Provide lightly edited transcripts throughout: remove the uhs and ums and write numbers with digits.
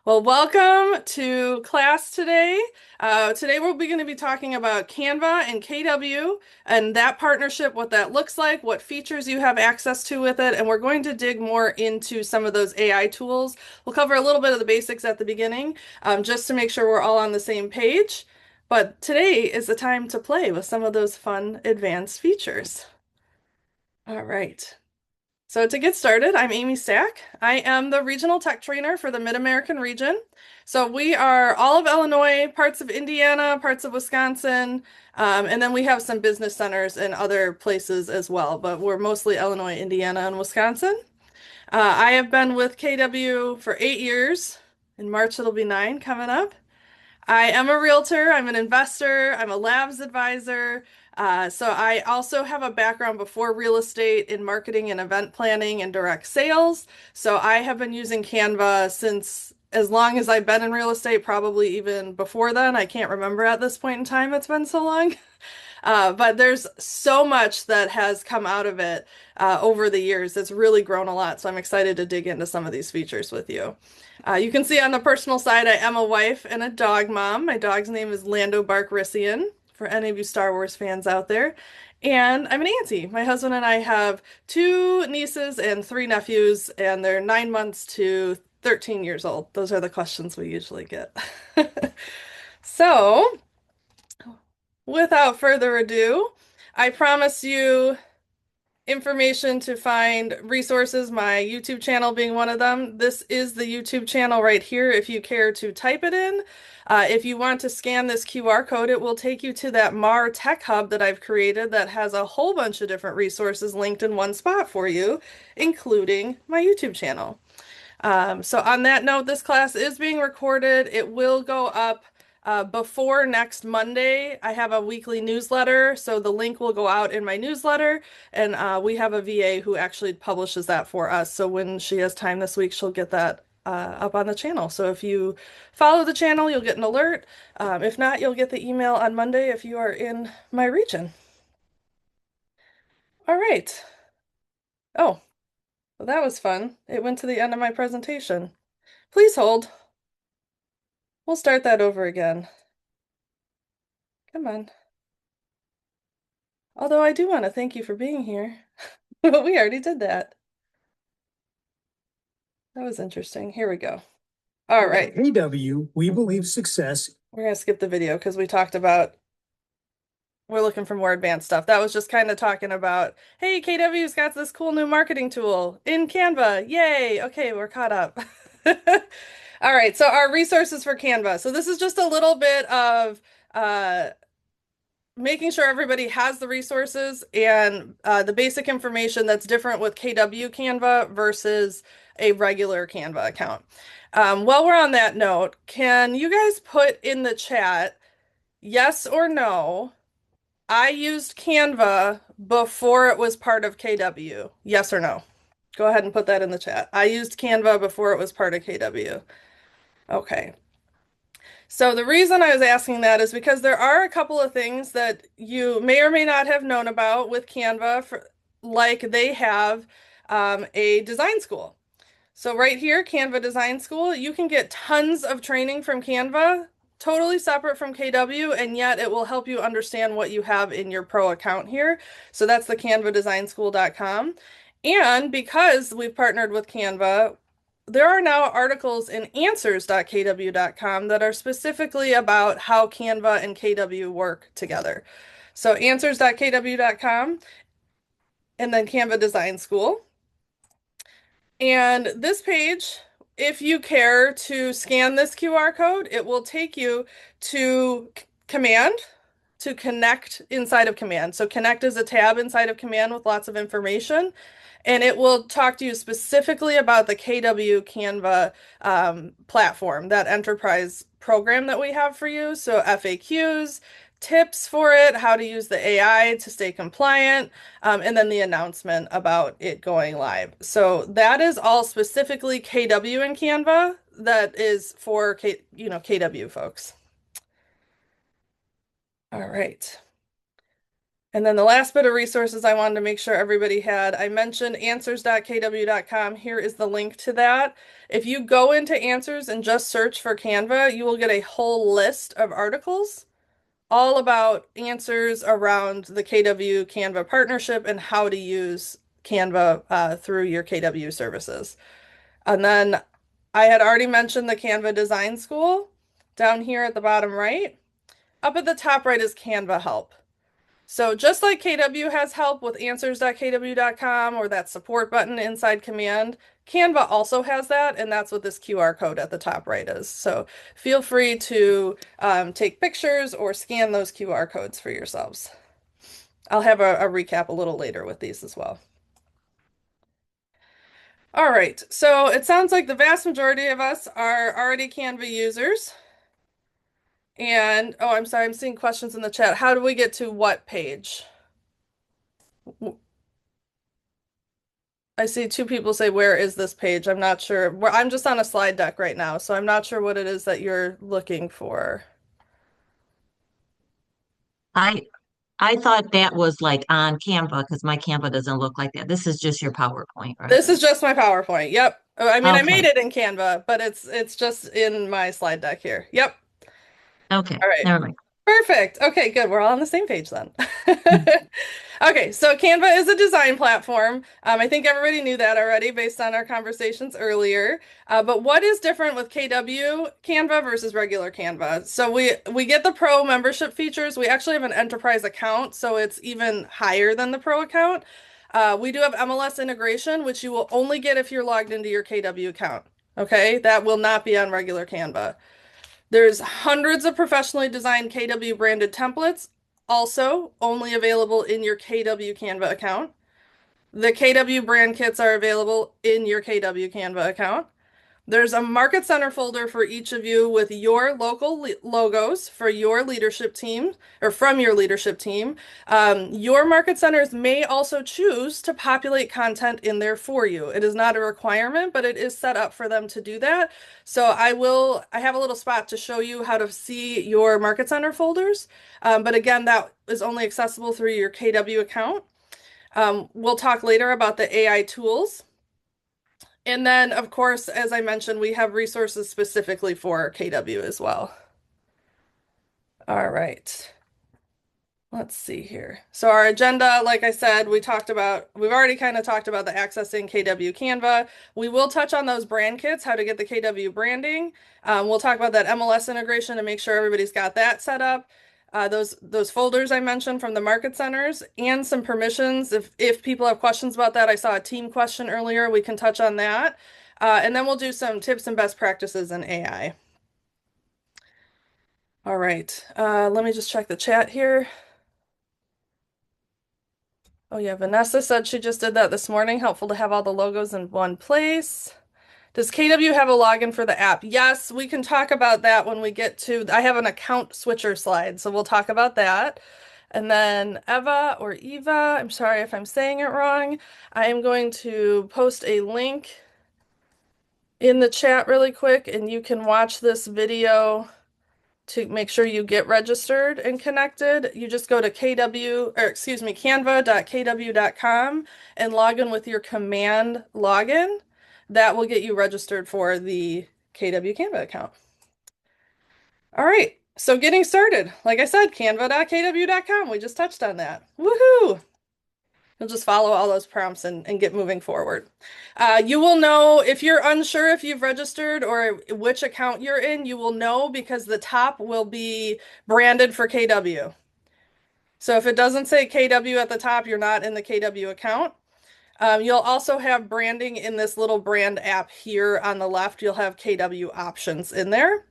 Well, welcome to class today. Today we're going to be talking about Canva and KW and that partnership, what that looks like, what features you have access to with it, and we're going to dig more into some of those AI tools. We'll cover a little bit of the basics at the beginning, just to make sure we're all on the same page. But today is the time to play with some of those fun advanced features. All right. So to get started, I'm Amy Stack. I am the regional tech trainer for the Mid-American region. So we are all of Illinois, parts of Indiana, parts of Wisconsin, and then we have some business centers in other places as well, but we're mostly Illinois, Indiana, and Wisconsin. I have been with KW for 8 years. In March, it'll be 9 coming up. I am a realtor, I'm an investor, I'm a labs advisor. So I also have a background before real estate in marketing and event planning and direct sales. So I have been using Canva since as long as I've been in real estate, probably even before then. I can't remember at this point in time, it's been so long. But there's so much that has come out of it over the years. It's really grown a lot. So I'm excited to dig into some of these features with you. You can see on the personal side, I am a wife and a dog mom. My dog's name is Lando Barkrisian, for any of you Star Wars fans out there. And I'm an auntie. My husband and I have 2 nieces and 3 nephews, and they're 9 months to 13 years old. Those are the questions we usually get. So, without further ado, I promise you information to find resources, my YouTube channel being one of them. This is the YouTube channel right here if you care to type it in. If you want to scan this QR code, it will take you to that MAR Tech Hub that I've created that has a whole bunch of different resources linked in one spot for you, including my YouTube channel. So on that note, this class is being recorded. It will go up before next Monday. I have a weekly newsletter, so the link will go out in my newsletter, and we have a VA who actually publishes that for us. So when she has time this week, she'll get that up on the channel. So if you follow the channel, you'll get an alert. If not, you'll get the email on Monday if you are in my region. All right. Oh, well, that was fun. It went to the end of my presentation. Please hold. We'll start that over again. Come on. Although I do want to thank you for being here. But we already did that. That was interesting. Here we go. All right. At KW, we believe success. We're going to skip the video because we talked about we're looking for more advanced stuff. That was just kind of talking about, hey, KW's got this cool new marketing tool in Canva. Yay. Okay, we're caught up. All right, so our resources for Canva. So this is just a little bit of making sure everybody has the resources and the basic information that's different with KW Canva versus a regular Canva account. While we're on that note, can you guys put in the chat yes or no? I used Canva before it was part of KW. Yes or no? Go ahead and put that in the chat. I used Canva before it was part of KW. Okay. So the reason I was asking that is because there are a couple of things that you may or may not have known about with Canva, like they have a design school. So right here, Canva Design School, you can get tons of training from Canva, totally separate from KW, and yet it will help you understand what you have in your pro account here. So that's the canvadesignSchool.com. And because we've partnered with Canva, there are now articles in answers.kw.com that are specifically about how Canva and KW work together. So answers.kw.com and then Canva Design School. And this page, if you care to scan this QR code, it will take you to Command to connect inside of Command. So Connect is a tab inside of Command with lots of information. And it will talk to you specifically about the KW Canva platform, that enterprise program that we have for you. So FAQs, tips for it, how to use the AI to stay compliant, and then the announcement about it going live. So that is all specifically KW and Canva that is for KW folks. All right. And then the last bit of resources I wanted to make sure everybody had, I mentioned answers.kw.com. Here is the link to that. If you go into Answers and just search for Canva, you will get a whole list of articles all about answers around the KW Canva partnership and how to use Canva through your KW services. And then I had already mentioned the Canva Design School down here at the bottom right. Up at the top right is Canva Help. So just like KW has help with answers.kw.com or that support button inside Command, Canva also has that, and that's what this QR code at the top right is. So feel free to take pictures or scan those QR codes for yourselves. I'll have a recap a little later with these as well. All right, so it sounds like the vast majority of us are already Canva users. And, oh, I'm sorry, I'm seeing questions in the chat. How do we get to what page? I see two people say, where is this page? I'm not sure. I'm just on a slide deck right now, so I'm not sure what it is that you're looking for. I I thought that was like on Canva because my Canva doesn't look like that. This is just your PowerPoint, right? This is just my PowerPoint. Yep. I mean, I made Okay. it in Canva, but it's just in my slide deck here. Yep. Okay. All right. Never mind. Perfect. Okay, good. We're all on the same page then. Okay, so Canva is a design platform. I think everybody knew that already based on our conversations earlier. But what is different with KW Canva versus regular Canva? So we get the Pro membership features. We actually have an enterprise account, so it's even higher than the Pro account. We do have MLS integration, which you will only get if you're logged into your KW account. Okay, that will not be on regular Canva. There's hundreds of professionally designed KW branded templates, also only available in your KW Canva account. The KW brand kits are available in your KW Canva account. There's a Market Center folder for each of you with your local logos for your leadership team or from your leadership team. Your Market Centers may also choose to populate content in there for you. It is not a requirement, but it is set up for them to do that. So I have a little spot to show you how to see your Market Center folders. But again, that is only accessible through your KW account. We'll talk later about the AI tools. And then, of course, as I mentioned, we have resources specifically for KW as well. All right. Let's see here. So our agenda, like I said, we've already kind of talked about the accessing KW Canva. We will touch on those brand kits, how to get the KW branding. We'll talk about that MLS integration to make sure everybody's got that set up. Those folders I mentioned from the market centers and some permissions. If people have questions about that, I saw a team question earlier. We can touch on that. And then we'll do some tips and best practices in AI. All right. Let me just check the chat here. Oh yeah, Vanessa said she just did that this morning. Helpful to have all the logos in one place. Does KW have a login for the app? Yes, we can talk about that when we get to, I have an account switcher slide, so we'll talk about that. And then Eva or Eva, I'm sorry if I'm saying it wrong. I am going to post a link in the chat really quick, and you can watch this video to make sure you get registered and connected. You just go to canva.kw.com and log in with your command login. That will get you registered for the KW Canva account. All right, so getting started. Like I said, canva.kw.com. We just touched on that. Woohoo! You'll just follow all those prompts and get moving forward. You will know if you're unsure if you've registered or which account you're in, you will know because the top will be branded for KW. So if it doesn't say KW at the top, you're not in the KW account. You'll also have branding in this little brand app here on the left. You'll have KW options in there.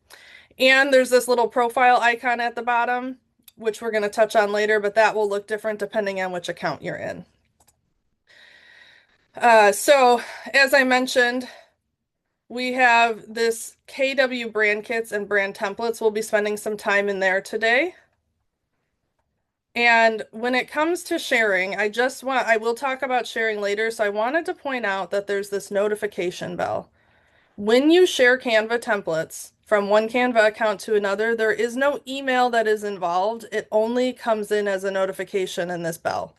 And there's this little profile icon at the bottom, which we're going to touch on later, but that will look different depending on which account you're in. So as I mentioned, we have this KW brand kits and brand templates. We'll be spending some time in there today. And when it comes to sharing, I will talk about sharing later. So I wanted to point out that there's this notification bell. When you share Canva templates from one Canva account to another, there is no email that is involved. It only comes in as a notification in this bell.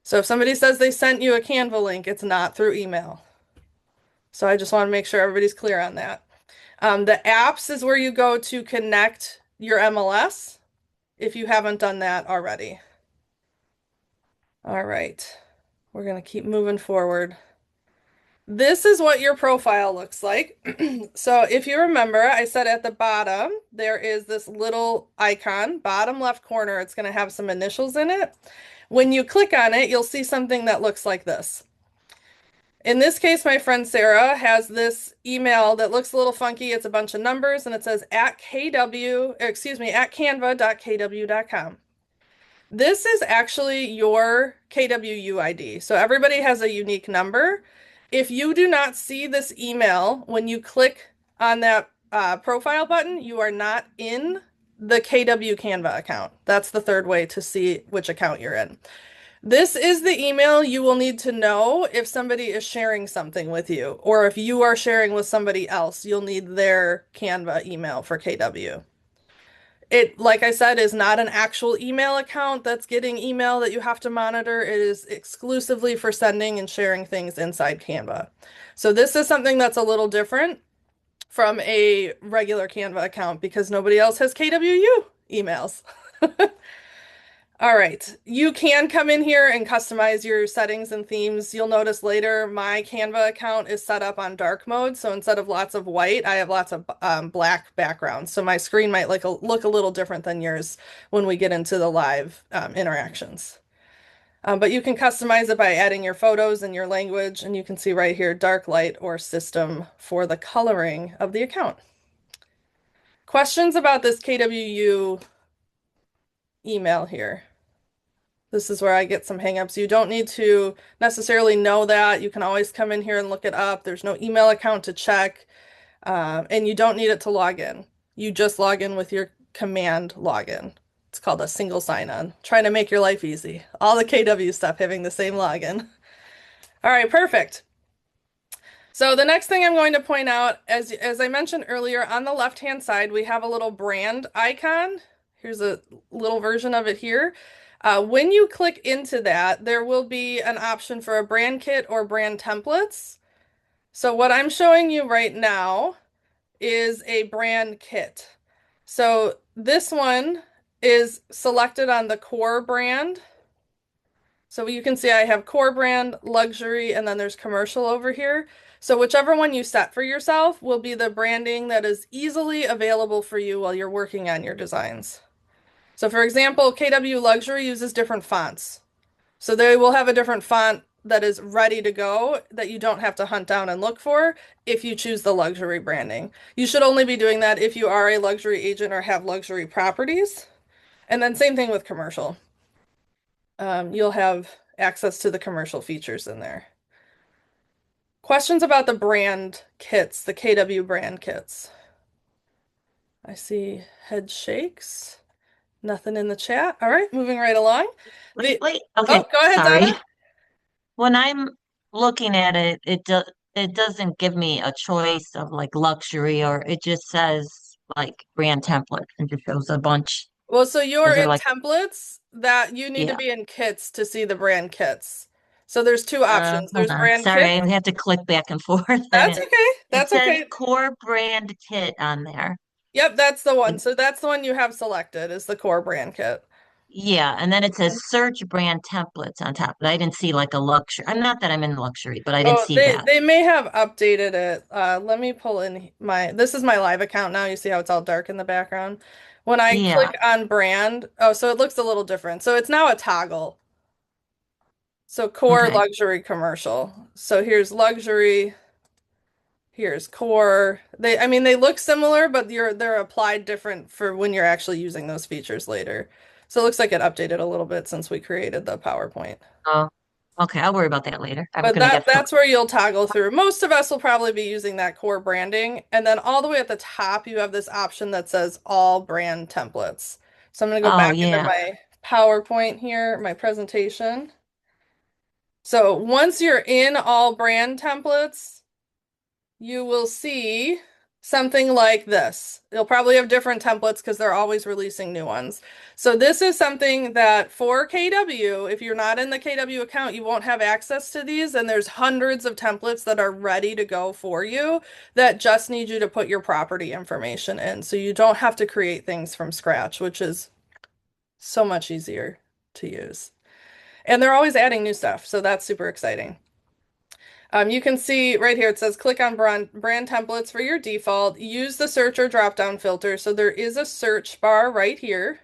So if somebody says they sent you a Canva link, it's not through email. So I just want to make sure everybody's clear on that. The apps is where you go to connect your MLS if you haven't done that already. All right, we're going to keep moving forward. This is what your profile looks like. So if you remember, I said at the bottom, there is this little icon, bottom left corner. It's going to have some initials in it. When you click on it, you'll see something that looks like this. In this case, my friend Sarah has this email that looks a little funky. It's a bunch of numbers and it says at canva.kw.com. This is actually your KWU ID. So everybody has a unique number. If you do not see this email when you click on that profile button, you are not in the KW Canva account. That's the third way to see which account you're in. This is the email you will need to know if somebody is sharing something with you, or if you are sharing with somebody else, you'll need their Canva email for KW. It, like I said, is not an actual email account that's getting email that you have to monitor. It is exclusively for sending and sharing things inside Canva. So this is something that's a little different from a regular Canva account because nobody else has KWU emails. All right, you can come in here and customize your settings and themes. You'll notice later my Canva account is set up on dark mode. So instead of lots of white, I have lots of black backgrounds. So my screen might look a little different than yours when we get into the live interactions. But you can customize it by adding your photos and your language. And you can see right here, dark, light, or system for the coloring of the account. Questions about this KWU email here? This is where I get some hangups. You don't need to necessarily know that. You can always come in here and look it up. There's no email account to check, and you don't need it to log in. You just log in with your command login. It's called a single sign-on. Trying to make your life easy. All the KW stuff having the same login. All right, perfect. So the next thing I'm going to point out, as I mentioned earlier, on the left-hand side, we have a little brand icon. Here's a little version of it here. When you click into that, there will be an option for a brand kit or brand templates. So what I'm showing you right now is a brand kit. So this one is selected on the core brand. So you can see I have core brand, luxury, and then there's commercial over here. So whichever one you set for yourself will be the branding that is easily available for you while you're working on your designs. So for example, KW Luxury uses different fonts. So they will have a different font that is ready to go that you don't have to hunt down and look for if you choose the luxury branding. You should only be doing that if you are a luxury agent or have luxury properties. And then same thing with commercial. You'll have access to the commercial features in there. Questions about the brand kits, the KW brand kits? I see head shakes. Nothing in the chat. All right, moving right along. Wait. Oh, Okay. go ahead, Sorry. Donna. When I'm looking at it, it doesn't give me a choice of like luxury or it just says like brand template and just shows a bunch. Well, so you're Is there in like templates that you need to yeah. be in kits to see the brand kits. So there's two options. Hold There's on. brand Sorry, kits. I have to click back and forth. That's okay. It That's says okay. core brand kit on there. Yep, that's the one. Like, So that's the one you have selected is the core brand kit. yeah, and then it says search brand templates on top. But I didn't see like a luxury. I'm not that I'm in luxury, but I didn't Oh, see they that. they may have updated it. Let me pull in this is my live account now. You see how it's all dark in the background. When I Yeah. click on brand, oh, so it looks a little different. So it's now a toggle. So core, Okay. luxury, commercial. So here's luxury, here's core. I mean, they look similar, but they're applied different for when you're actually using those features later. So it looks like it updated a little bit since we created the PowerPoint. Oh, okay. I'll worry about that later. I'm But gonna get that's where you'll toggle through. Most of us will probably be using that core branding. And then all the way at the top, you have this option that says all brand templates. So I'm going to go Oh back into yeah. my PowerPoint here, my presentation. So once you're in all brand templates, you will see something like this. You'll probably have different templates because they're always releasing new ones. So this is something that for KW, if you're not in the KW account, you won't have access to these. And there's hundreds of templates that are ready to go for you that just need you to put your property information in. So you don't have to create things from scratch, which is so much easier to use. And they're always adding new stuff. So that's super exciting. You can see right here, it says click on brand templates for your default. Use the search or drop down filter. So there is a search bar right here.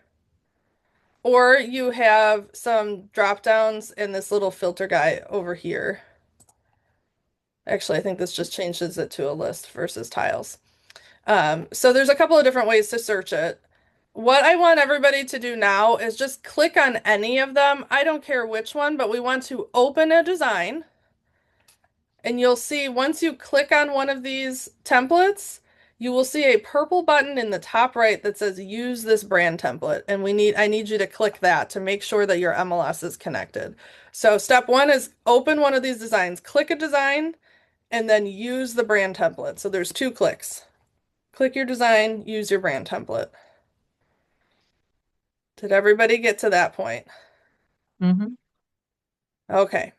Or you have some drop downs in this little filter guy over here. Actually, I think this just changes it to a list versus tiles. So there's a couple of different ways to search it. What I want everybody to do now is just click on any of them. I don't care which one, but we want to open a design. And you'll see once you click on one of these templates, you will see a purple button in the top right that says use this brand template. And I need you to click that to make sure that your MLS is connected. So step one is open one of these designs, click a design, and then use the brand template. So there's 2 clicks. Click your design, use your brand template. Did everybody get to that point? Mm-hmm. Okay.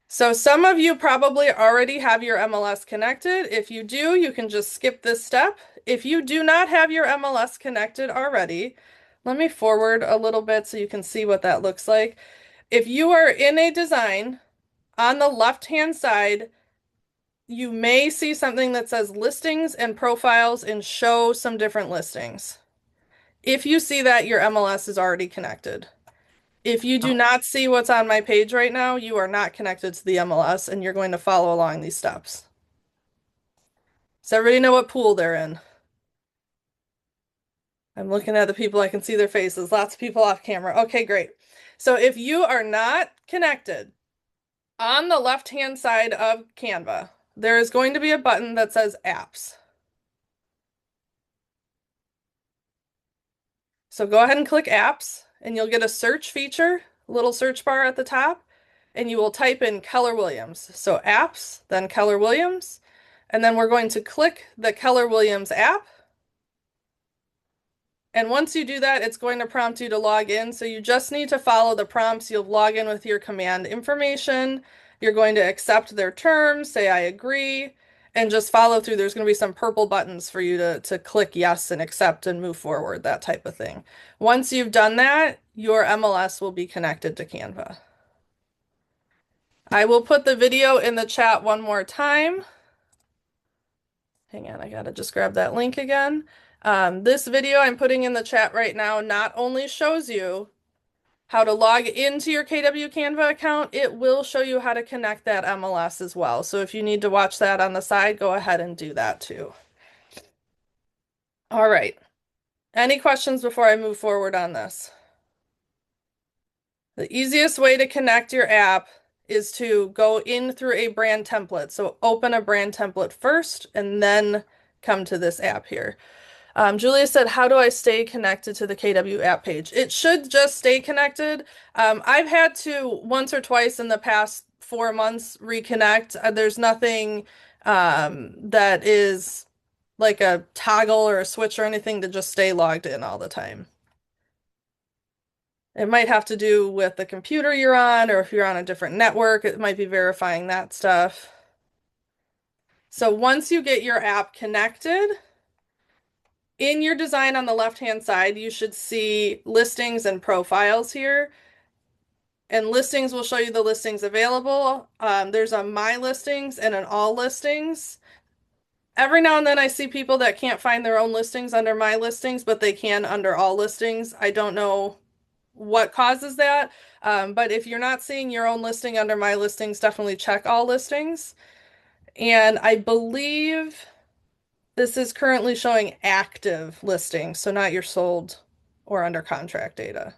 So some of you probably already have your MLS connected. If you do, you can just skip this step. If you do not have your MLS connected already, let me forward a little bit so you can see what that looks like. If you are in a design, on the left-hand side, you may see something that says listings and profiles and show some different listings. If you see that, your MLS is already connected. If you do not see what's on my page right now, you are not connected to the MLS and you're going to follow along these steps. Does everybody know what pool they're in? I'm looking at the people, I can see their faces. Lots of people off camera. Okay, great. So if you are not connected, on the left-hand side of Canva, there is going to be a button that says apps. So go ahead and click apps and you'll get a search feature, a little search bar at the top, and you will type in Keller Williams. So apps, then Keller Williams, and then we're going to click the Keller Williams app. And once you do that, it's going to prompt you to log in. So you just need to follow the prompts. You'll log in with your command information. You're going to accept their terms, say I agree, and just follow through. There's going to be some purple buttons for you to click yes and accept and move forward, that type of thing. Once you've done that, your MLS will be connected to Canva. I will put the video in the chat one more time. Hang on, I gotta just grab that link again. This video I'm putting in the chat right now not only shows you how to log into your KW Canva account, it will show you how to connect that MLS as well. So if you need to watch that on the side, go ahead and do that too. All right. Any questions before I move forward on this? The easiest way to connect your app is to go in through a brand template. So open a brand template first and then come to this app here. Julia said, how do I stay connected to the KW app page? It should just stay connected. I've had to once or twice in the past 4 months reconnect. There's nothing that is like a toggle or a switch or anything to just stay logged in all the time. It might have to do with the computer you're on, or if you're on a different network, it might be verifying that stuff. So once you get your app connected, in your design on the left-hand side, you should see listings and profiles here. And listings will show you the listings available. There's a My Listings and an All Listings. Every now and then I see people that can't find their own listings under My Listings, but they can under All Listings. I don't know what causes that. But if you're not seeing your own listing under My Listings, definitely check All Listings. And I believe this is currently showing active listings, so not your sold or under contract data.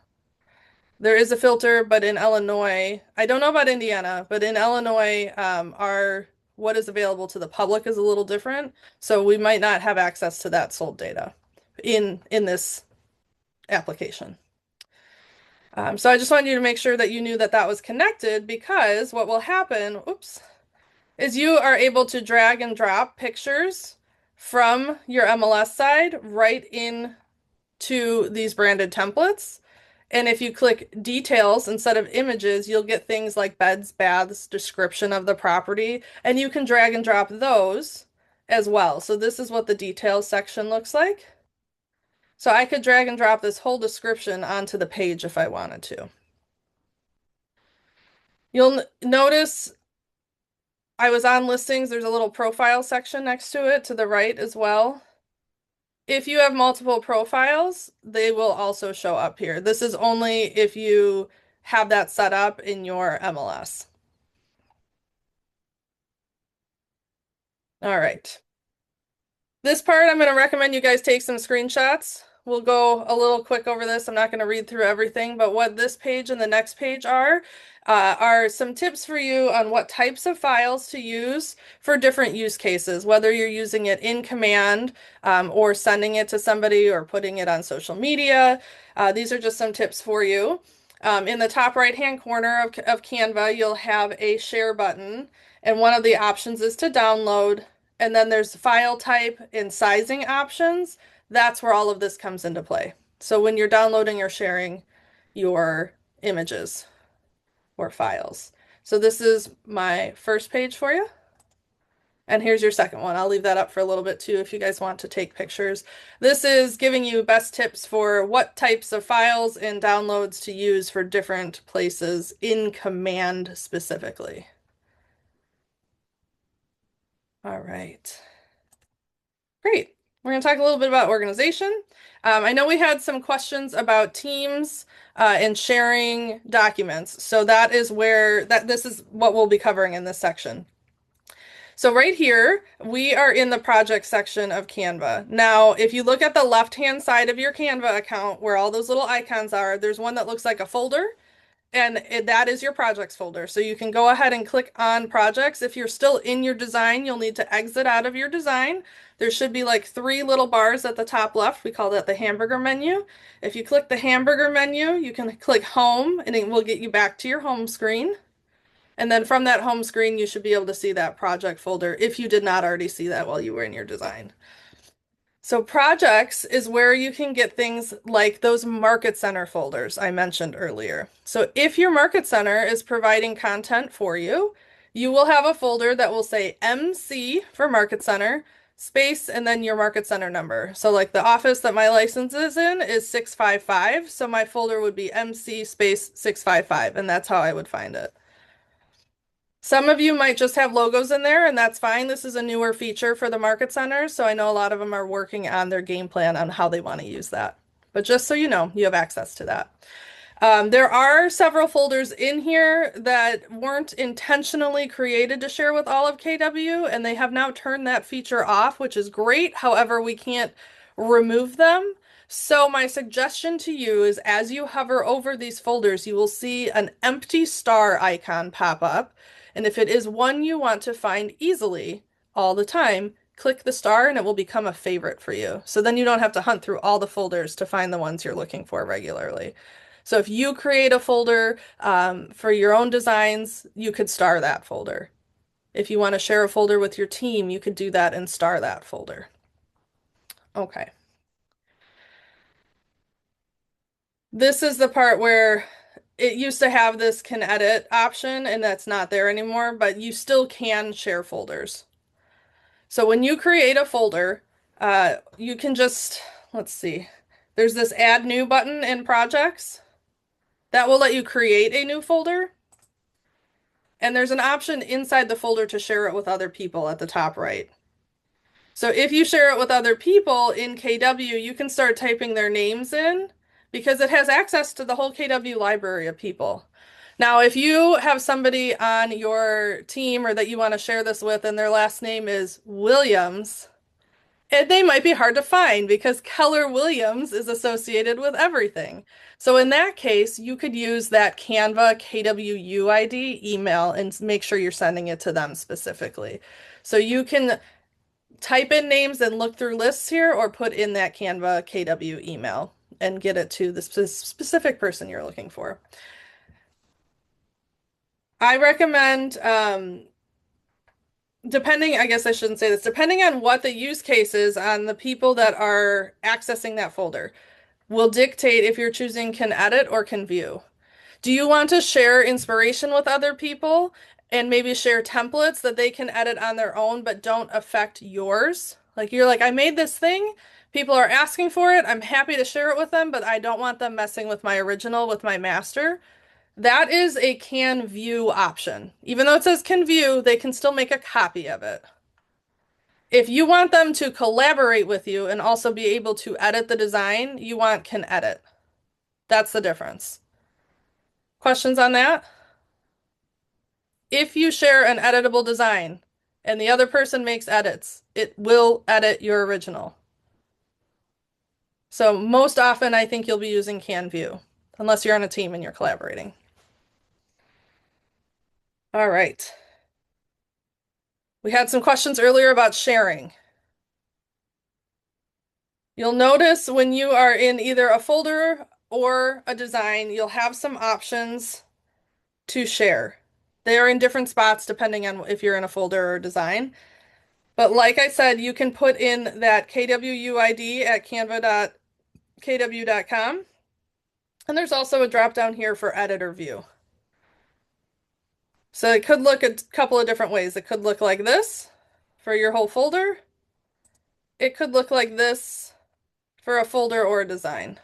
There is a filter, but in Illinois, I don't know about Indiana, but in Illinois, what is available to the public is a little different. So we might not have access to that sold data in this application. So I just wanted you to make sure that you knew that that was connected, because what will happen, oops, is you are able to drag and drop pictures from your MLS side right in to these branded templates. And if you click details instead of images, you'll get things like beds, baths, description of the property, and you can drag and drop those as well. So this is what the details section looks like. So I could drag and drop this whole description onto the page if I wanted to. You'll notice I was on listings. There's a little profile section next to it to the right as well. If you have multiple profiles, they will also show up here. This is only if you have that set up in your MLS. All right. This part, I'm going to recommend you guys take some screenshots. We'll go a little quick over this. I'm not going to read through everything, but what this page and the next page are some tips for you on what types of files to use for different use cases, whether you're using it in command or sending it to somebody or putting it on social media. These are just some tips for you. In the top right-hand corner of Canva, you'll have a share button, and one of the options is to download. And then there's file type and sizing options. That's where all of this comes into play. So when you're downloading or sharing your images or files. So this is my first page for you. And here's your second one. I'll leave that up for a little bit too if you guys want to take pictures. This is giving you best tips for what types of files and downloads to use for different places in command specifically. All right. Great. We're going to talk a little bit about organization. I know we had some questions about teams and sharing documents. So that is where this is what we'll be covering in this section. So right here, we are in the project section of Canva. Now, if you look at the left-hand side of your Canva account where all those little icons are, there's one that looks like a folder. And that is your projects folder. So you can go ahead and click on projects. If you're still in your design, you'll need to exit out of your design. There should be like 3 little bars at the top left. We call that the hamburger menu. If you click the hamburger menu, you can click home and it will get you back to your home screen. And then from that home screen, you should be able to see that project folder if you did not already see that while you were in your design. So projects is where you can get things like those market center folders I mentioned earlier. So if your market center is providing content for you, you will have a folder that will say MC for market center, space, and then your market center number. So like the office that my license is in is 655. So my folder would be MC space 655, and that's how I would find it. Some of you might just have logos in there, and that's fine. This is a newer feature for the market centers, so I know a lot of them are working on their game plan on how they want to use that. But just so you know, you have access to that. There are several folders in here that weren't intentionally created to share with all of KW, and they have now turned that feature off, which is great. However, we can't remove them. So my suggestion to you is as you hover over these folders, you will see an empty star icon pop up. And if it is one you want to find easily all the time, click the star and it will become a favorite for you. So then you don't have to hunt through all the folders to find the ones you're looking for regularly. So if you create a folder for your own designs, you could star that folder. If you want to share a folder with your team, you could do that and star that folder. Okay. This is the part where it used to have this can edit option and that's not there anymore, but you still can share folders. So when you create a folder, you can just, let's see, there's this add new button in projects that will let you create a new folder. And there's an option inside the folder to share it with other people at the top right. So if you share it with other people in KW, you can start typing their names in because it has access to the whole KW library of people. Now, if you have somebody on your team or that you want to share this with and their last name is Williams, they might be hard to find because Keller Williams is associated with everything. So in that case, you could use that Canva KW UID email and make sure you're sending it to them specifically. So you can type in names and look through lists here or put in that Canva KW email and get it to the specific person you're looking for. I recommend depending, I guess I shouldn't say this, depending on what the use case is on the people that are accessing that folder will dictate if you're choosing can edit or can view. Do you want to share inspiration with other people and maybe share templates that they can edit on their own but don't affect yours? Like you're like, I made this thing, people are asking for it, I'm happy to share it with them, but I don't want them messing with my original, with my master. That is a can view option. Even though it says can view, they can still make a copy of it. If you want them to collaborate with you and also be able to edit the design, you want can edit. That's the difference. Questions on that? If you share an editable design and the other person makes edits, it will edit your original. So most often I think you'll be using can view, unless you're on a team and you're collaborating. All right. We had some questions earlier about sharing. You'll notice when you are in either a folder or a design, you'll have some options to share. They are in different spots depending on if you're in a folder or design. But like I said, you can put in that KWUID at canva.kw.com. And there's also a drop down here for editor view. So it could look a couple of different ways. It could look like this for your whole folder. It could look like this for a folder or a design.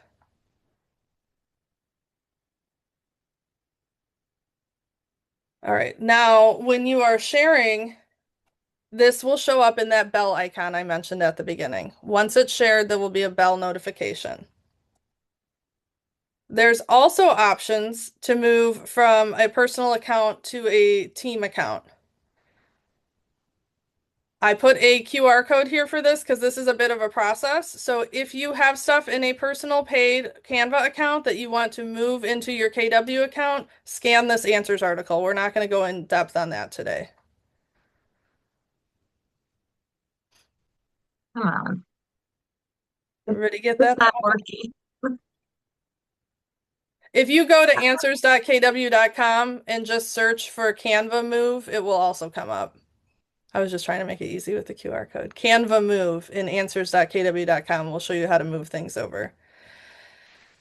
All right, now when you are sharing, this will show up in that bell icon I mentioned at the beginning. Once it's shared, there will be a bell notification. There's also options to move from a personal account to a team account. I put a QR code here for this because this is a bit of a process. So if you have stuff in a personal paid Canva account that you want to move into your KW account, scan this answers article. We're not going to go in depth on that today. Come on. Everybody get It's that? not working. If you go to answers.kw.com and just search for Canva Move, it will also come up. I was just trying to make it easy with the QR code. Canva Move in answers.kw.com will show you how to move things over.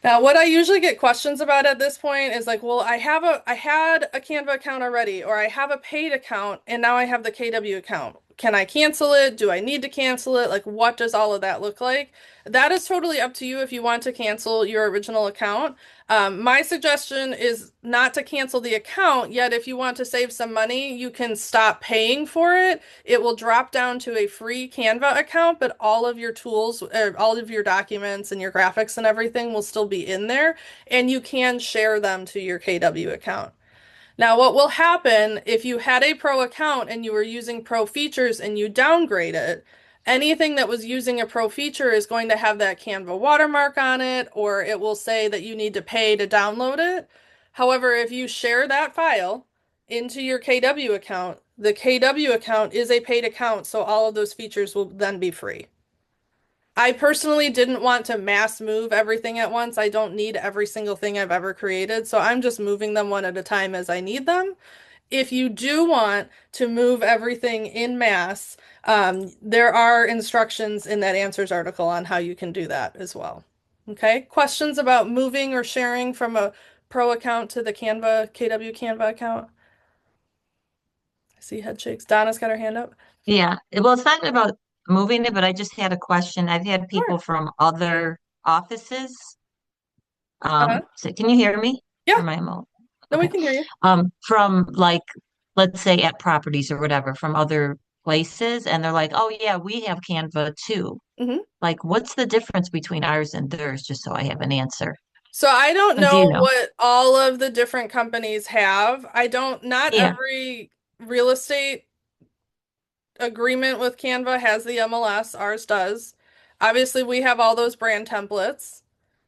Now, what I usually get questions about at this point is like, well, I had a Canva account already, or I have a paid account and now I have the KW account. Can I cancel it? Do I need to cancel it? Like, what does all of that look like? That is totally up to you if you want to cancel your original account. My suggestion is not to cancel the account, yet if you want to save some money, you can stop paying for it. It will drop down to a free Canva account, but all of your tools, all of your documents and your graphics and everything will still be in there, and you can share them to your KW account. Now, what will happen if you had a pro account and you were using pro features and you downgrade it, anything that was using a pro feature is going to have that Canva watermark on it, or it will say that you need to pay to download it. However, if you share that file into your KW account, the KW account is a paid account, so all of those features will then be free. I personally didn't want to mass move everything at once. I don't need every single thing I've ever created, so I'm just moving them one at a time as I need them. If you do want to move everything in mass, there are instructions in that answers article on how you can do that as well. Okay, questions about moving or sharing from a pro account to the Canva, KW Canva account? I see head shakes. Donna's got her hand up. Yeah. Well, it's not about moving it, but I just had a question. I've had people Sure. from other offices. Uh-huh. So can you hear me? Or Yeah, am I mo- no, we Okay. can hear you. From like, let's say at properties or whatever, from other places, and they're like, oh yeah, we have Canva too. Mhm. Like, what's the difference between ours and theirs? Just so I have an answer. So I don't Or do you know know? what all of the different companies have. Not Yeah. every real estate agreement with Canva has the MLS, ours does. Obviously, we have all those brand templates.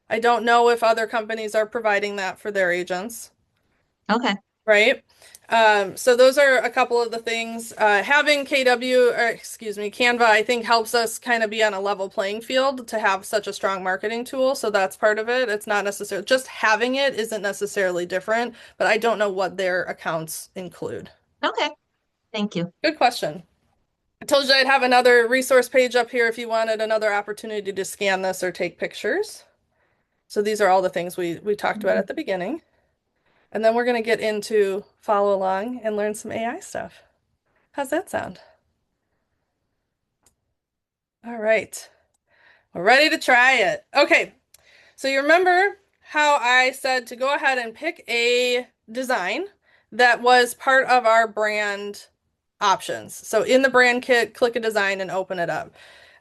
I don't know if other companies are providing that for their agents, Okay. right? So those are a couple of the things. Having KW, or excuse me, Canva, I think helps us kind of be on a level playing field to have such a strong marketing tool. So that's part of it. It's not necessarily just having it isn't necessarily different, but I don't know what their accounts include. Okay. Thank you. Good question. I told you I'd have another resource page up here if you wanted another opportunity to scan this or take pictures. So these are all the things we talked about at the beginning. And then we're going to get into follow along and learn some AI stuff. How's that sound? All right. We're ready to try it. Okay. So you remember how I said to go ahead and pick a design that was part of our brand options. So in the brand kit, click a design and open it up.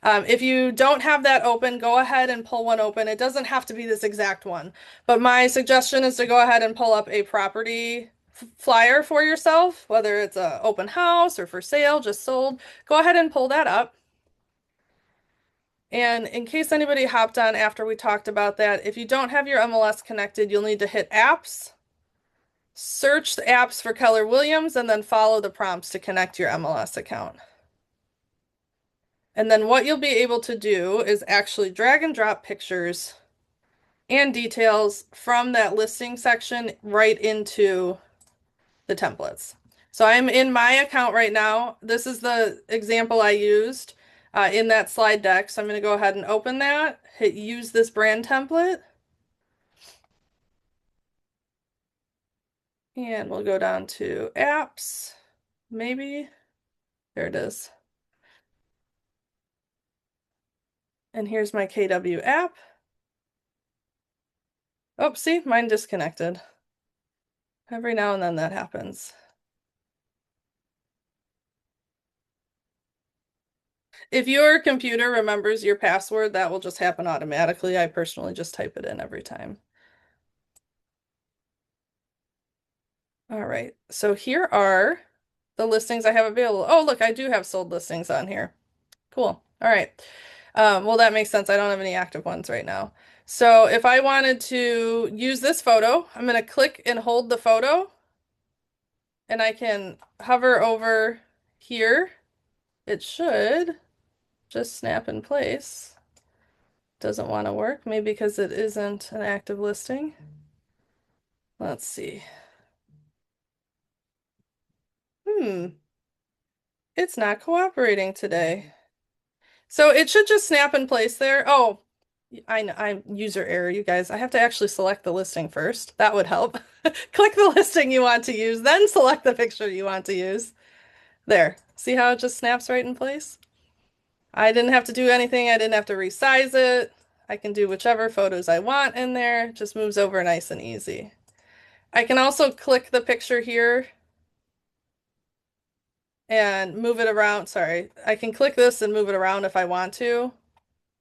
If you don't have that open, go ahead and pull one open. It doesn't have to be this exact one, but my suggestion is to go ahead and pull up a property flyer for yourself, whether it's a open house or for sale, just sold. Go ahead and pull that up. And in case anybody hopped on after we talked about that, if you don't have your MLS connected, you'll need to hit apps, search the apps for Keller Williams, and then follow the prompts to connect your MLS account. And then what you'll be able to do is actually drag and drop pictures and details from that listing section right into the templates. So I'm in my account right now. This is the example I used in that slide deck. So I'm going to go ahead and open that, hit use this brand template. And we'll go down to apps, maybe. There it is. And here's my KW app. Oh, see, mine disconnected. Every now and then that happens. If your computer remembers your password, that will just happen automatically. I personally just type it in every time. All right, so here are the listings I have available. Oh, look, I do have sold listings on here. Cool. All right. Well, that makes sense. I don't have any active ones right now. So if I wanted to use this photo, I'm going to click and hold the photo, and I can hover over here. It should just snap in place. Doesn't want to work, maybe because it isn't an active listing. Let's see. It's not cooperating today. So it should just snap in place there. Oh, I know, I'm user error, you guys. I have to actually select the listing first. That would help. Click the listing you want to use, then select the picture you want to use. There. See how it just snaps right in place? I didn't have to do anything. I didn't have to resize it. I can do whichever photos I want in there. It just moves over nice and easy. I can also click the picture here and move it around. Sorry, I can click this and move it around if I want to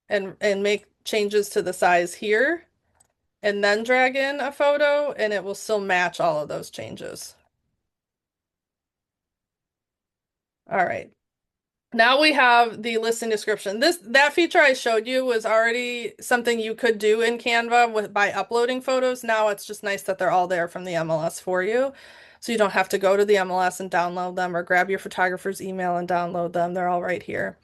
and make changes to the size here and then drag in a photo and it will still match all of those changes. All right. Now we have the listing description. That feature I showed you was already something you could do in Canva by uploading photos. Now it's just nice that they're all there from the MLS for you. So you don't have to go to the MLS and download them or grab your photographer's email and download them. They're all right here.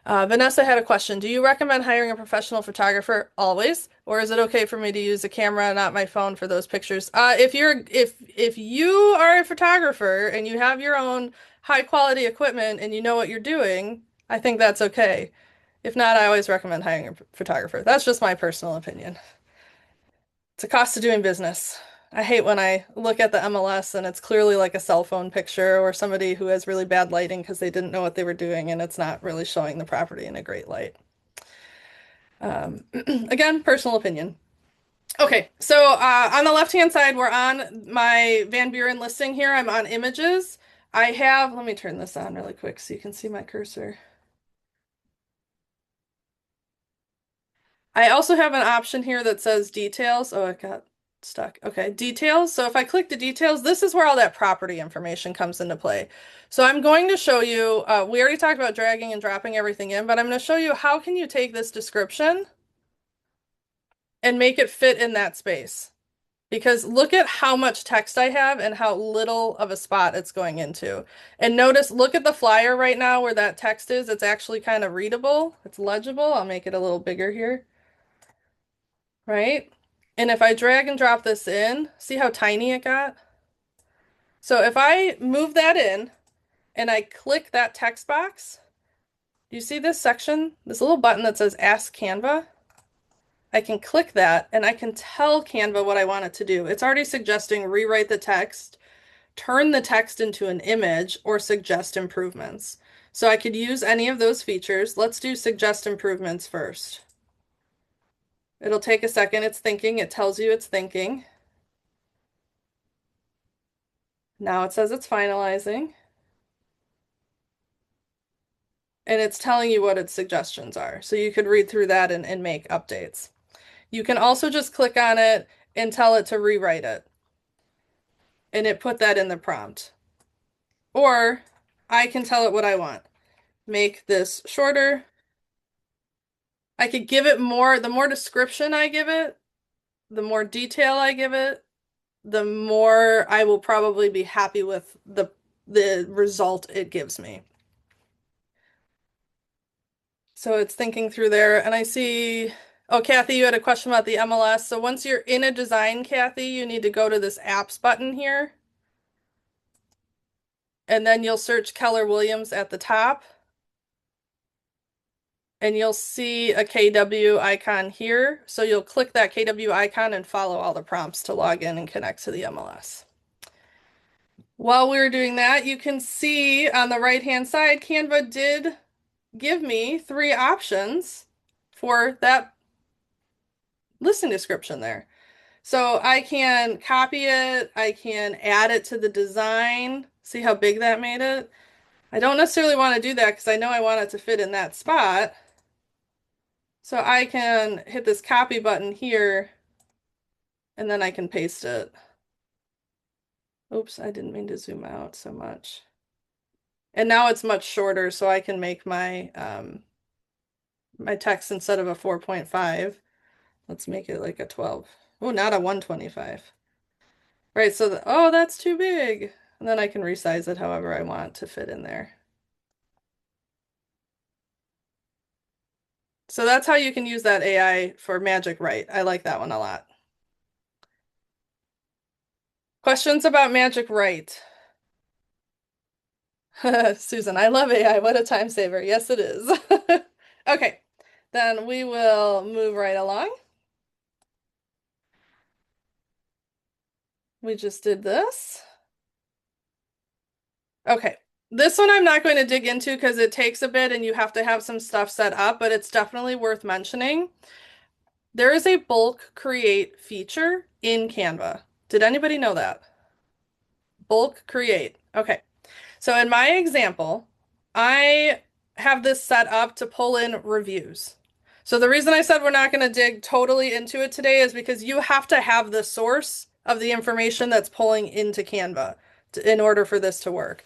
Vanessa had a question. Do you recommend hiring a professional photographer always, or is it okay for me to use a camera, not my phone, for those pictures? If you are a photographer and you have your own high quality equipment and you know what you're doing, I think that's okay. If not, I always recommend hiring a photographer. That's just my personal opinion. It's a cost of doing business. I hate when I look at the MLS and it's clearly like a cell phone picture or somebody who has really bad lighting because they didn't know what they were doing and it's not really showing the property in a great light. Again, personal opinion. Okay, so on the left-hand side, we're on my Van Buren listing here. I'm on images. Let me turn this on really quick so you can see my cursor. I also have an option here that says details. Oh, it got stuck. Okay, details. So if I click the details, this is where all that property information comes into play. So I'm going to show you, we already talked about dragging and dropping everything in, but I'm going to show you how can you take this description and make it fit in that space. Because look at how much text I have and how little of a spot it's going into. And notice, look at the flyer right now where that text is. It's actually kind of readable. It's legible. I'll make it a little bigger here. Right? And if I drag and drop this in, see how tiny it got? So if I move that in and I click that text box, Do you see this section? This little button that says Ask Canva? I can click that and I can tell Canva what I want it to do. It's already suggesting rewrite the text, turn the text into an image, or suggest improvements. So I could use any of those features. Let's do suggest improvements first. It'll take a second. It's thinking. It tells you it's thinking. Now it says it's finalizing. And it's telling you what its suggestions are. So you could read through that and make updates. You can also just click on it and tell it to rewrite it. And it put that in the prompt. Or I can tell it what I want. Make this shorter. I could give it more, the more description I give it, the more detail I give it, the more I will probably be happy with the result it gives me. So it's thinking through there, and I see, oh, Kathy, you had a question about the MLS. So once you're in a design, Kathy, you need to go to this apps button here. And then you'll search Keller Williams at the top. And you'll see a KW icon here. So you'll click that KW icon and follow all the prompts to log in and connect to the MLS. While we were doing that, you can see on the right-hand side, Canva did give me 3 options for that listing description there. So I can copy it, I can add it to the design. See how big that made it? I don't necessarily want to do that because I know I want it to fit in that spot. So I can hit this copy button here and then I can paste it. Oops, I didn't mean to zoom out so much. And now it's much shorter, so I can make my my text instead of a 4.5. Let's make it like a 12. Oh, not a 125. Right, so oh, that's too big. And then I can resize it however I want to fit in there. So that's how you can use that AI for Magic Write. I like that one a lot. Questions about Magic Write? Susan, I love AI. What a time saver. Yes, it is. Okay, then we will move right along. We just did this. Okay, this one I'm not going to dig into because it takes a bit and you have to have some stuff set up, but it's definitely worth mentioning. There is a bulk create feature in Canva. Did anybody know that? Bulk create. Okay. So in my example, I have this set up to pull in reviews. So the reason I said we're not going to dig totally into it today is because you have to have the source of the information that's pulling into Canva in order for this to work.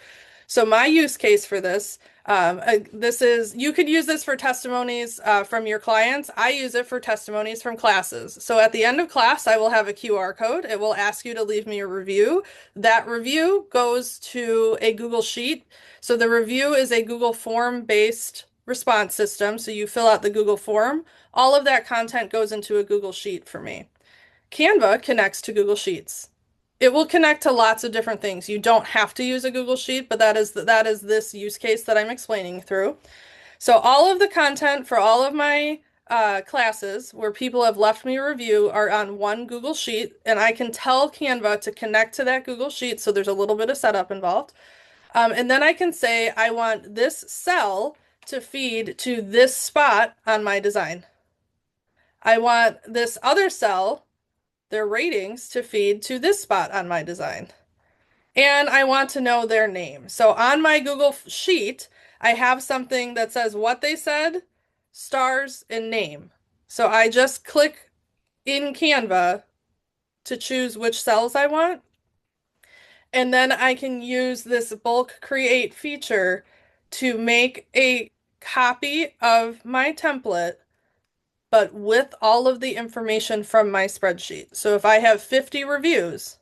So my use case for this, you could use this for testimonies from your clients. I use it for testimonies from classes. So at the end of class, I will have a QR code. It will ask you to leave me a review. That review goes to a Google Sheet. So the review is a Google form-based response system. So you fill out the Google form. All of that content goes into a Google Sheet for me. Canva connects to Google Sheets. It will connect to lots of different things. You don't have to use a Google Sheet, but that is this use case that I'm explaining through. So all of the content for all of my classes where people have left me a review are on one Google Sheet, and I can tell Canva to connect to that Google Sheet, so there's a little bit of setup involved. And then I can say, I want this cell to feed to this spot on my design. I want this other cell, their ratings, to feed to this spot on my design. And I want to know their name. So on my Google Sheet, I have something that says what they said, stars, and name. So I just click in Canva to choose which cells I want. And then I can use this bulk create feature to make a copy of my template, but with all of the information from my spreadsheet. So if I have 50 reviews,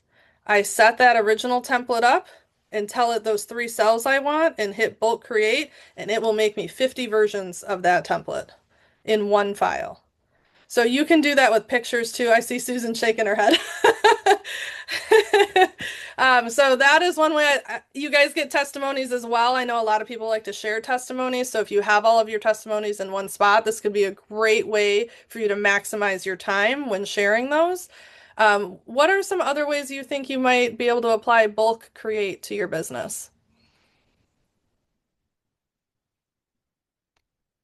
I set that original template up and tell it those 3 cells I want and hit bulk create, and it will make me 50 versions of that template in one file. So you can do that with pictures too. I see Susan shaking her head. So that is one way you guys get testimonies as well. I know a lot of people like to share testimonies. So if you have all of your testimonies in one spot, this could be a great way for you to maximize your time when sharing those. What are some other ways you think you might be able to apply bulk create to your business?